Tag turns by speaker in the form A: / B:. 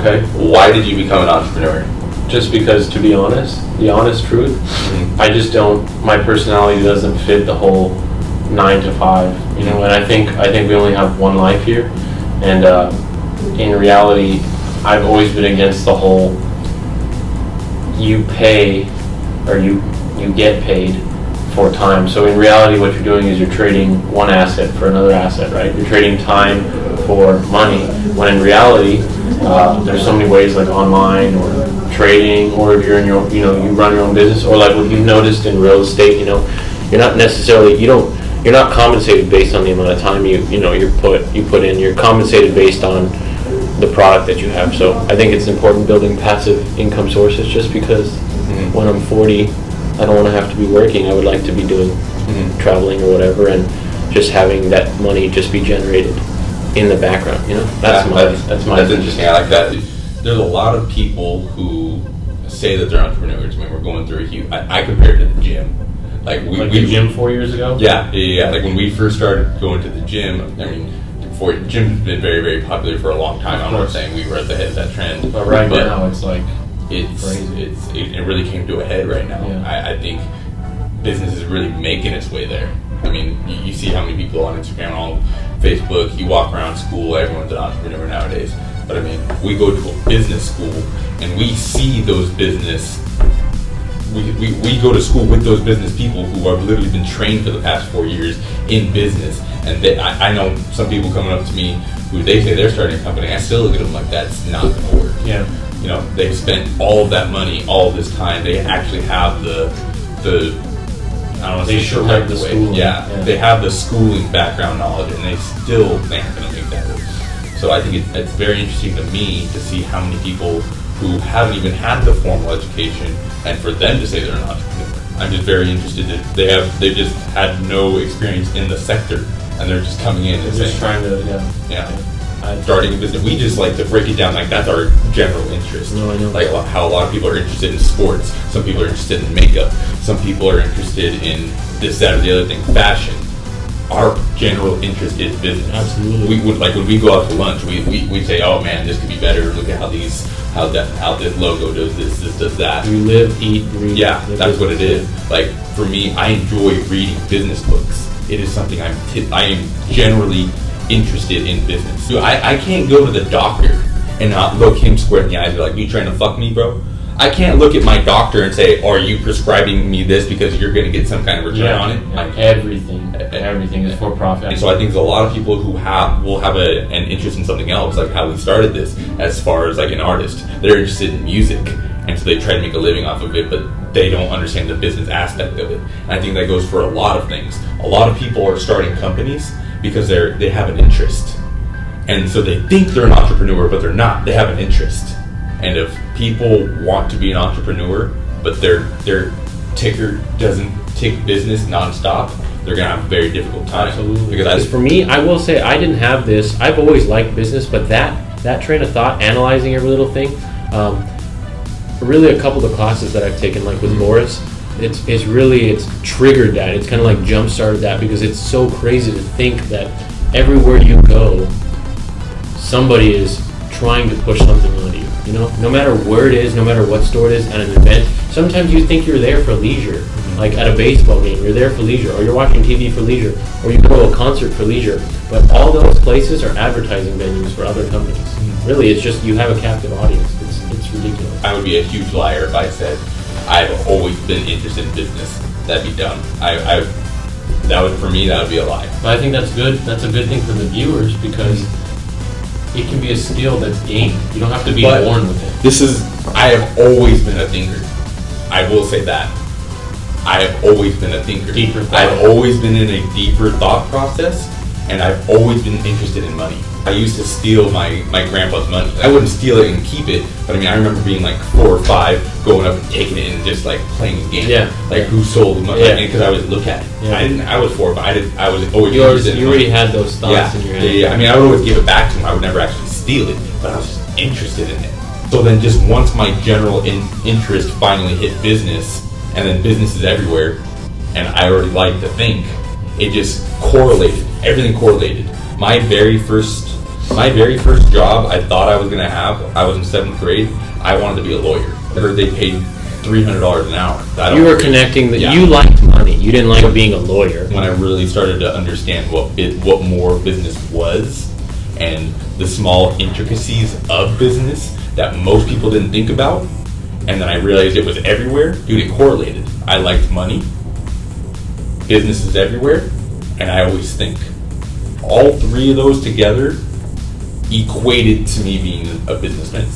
A: Okay.
B: Why did you become an entrepreneur?
A: Just because, to be honest, the honest truth, I just don't. My personality doesn't fit the whole 9 to 5. You know, and I think we only have one life here, and in reality, I've always been against the whole you pay or you get paid for time. So in reality, what you're doing is you're trading one asset for another asset, right? You're trading time for money. When in reality, there's so many ways, like online or trading, or if you're in your, you run your own business, or like what you've noticed in real estate, you're not necessarily, you're not compensated based on the amount of time you put in. You're compensated based on the product that you have. So I think it's important building passive income sources, just because when I'm 40, I don't want to have to be working. I would like to be doing traveling or whatever, and just having that money just be generated in the background. That's
B: interesting. I like that. There's a lot of people who say that they're entrepreneurs. I mean, we're going through a huge. I compare it to the gym. Like
A: the gym 4 years ago.
B: Yeah. Like when we first started going to the gym. I mean, before gym's been very, very popular for a long time. I'm not saying we were at the head of that trend.
A: But now it's like crazy.
B: It really came to a head right now.
A: Yeah.
B: I think business is really making its way there. I mean, you see how many people on Instagram, on Facebook, you walk around school, everyone's an entrepreneur nowadays. But I mean, we go to a business school and we see those business. We go to school with those business people who have literally been trained for the past 4 years in business. And I know some people coming up to me who they say they're starting a company. I still look at them like that's not going to work.
A: Yeah.
B: They've spent all of that money, all of this time. They actually have the I don't know.
A: They should have the schooling.
B: Yeah, they have the schooling background knowledge, and they aren't going to make that work. So I think it's very interesting to me to see how many people who haven't even had the formal education, and for them to say they're an entrepreneur. I'm just very interested that they've just had no experience in the sector, and they're just coming in and
A: just trying to
B: starting a business. We just like to break it down like that's our general interest.
A: No, I know.
B: Like how a lot of people are interested in sports. Some people are interested in makeup. Some people are interested in this, that, or the other thing. Fashion. Our general interest is business.
A: Absolutely.
B: We would, like when we go out to lunch, we say, oh man, this could be better. Look at how this logo does this does that.
A: We live, eat, breathe.
B: Yeah, that's what it is. Like for me, I enjoy reading business books. It is something I am generally interested in business. Dude, I can't go to the doctor and not look him square in the eyes and be like, you trying to fuck me, bro? I can't look at my doctor and say, are you prescribing me this because you're going to get some kind of return on it?
A: Yeah. Everything is for profit.
B: And so I think there's a lot of people who will have an interest in something else, like how we started this, as far as like an artist. They're interested in music, and so they try to make a living off of it, but they don't understand the business aspect of it. And I think that goes for a lot of things. A lot of people are starting companies because they have an interest. And so they think they're an entrepreneur, but they're not. They have an interest. And if people want to be an entrepreneur, but their ticker doesn't tick business nonstop, they're going to have a very difficult time.
A: Absolutely.
B: Because
A: for me, I will say I didn't have this. I've always liked business, but that train of thought, analyzing every little thing, really a couple of the classes that I've taken, like with Boris, it's triggered that. It's kind of like jump-started that, because it's so crazy to think that everywhere you go, somebody is trying to push something on you. No matter where it is, no matter what store it is, at an event, sometimes you think you're there for leisure. Like at a baseball game, you're there for leisure, or you're watching TV for leisure, or you go to a concert for leisure. But all those places are advertising venues for other companies. Really, it's just you have a captive audience. It's ridiculous.
B: I would be a huge liar if I said I've always been interested in business. That'd be dumb. For me, that would be a lie.
A: But I think that's good. That's a good thing for the viewers, because it can be a skill that's gained. You don't have to be born with it.
B: I have always been a thinker. I will say that. I have always been a thinker.
A: Deeper thought.
B: I've always been in a deeper thought process, and I've always been interested in money. I used to steal my grandpa's money. I wouldn't steal it and keep it, but I mean, I remember being like 4 or 5, going up and taking it and just like playing a game.
A: Yeah.
B: Like who sold the money?
A: Yeah.
B: Because I would look at it.
A: Yeah.
B: I was 4, but I was always interested in
A: You
B: money.
A: already had those thoughts in your head.
B: Yeah. I mean, I would always give it back to him. I would never actually steal it, but I was just interested in it. So then just once my general interest finally hit business, and then business is everywhere, and I already like to think, it just correlated. Everything correlated. My very first My very first job I thought I was going to have, I was in 7th grade, I wanted to be a lawyer. I heard they paid $300 an hour.
C: You were connecting that.
B: Yeah.
C: You liked money. You didn't like being a lawyer.
B: When I really started to understand what more business was and the small intricacies of business that most people didn't think about, and then I realized it was everywhere, dude, it correlated. I liked money, business is everywhere, and I always think all three of those together equated to me being a businessman.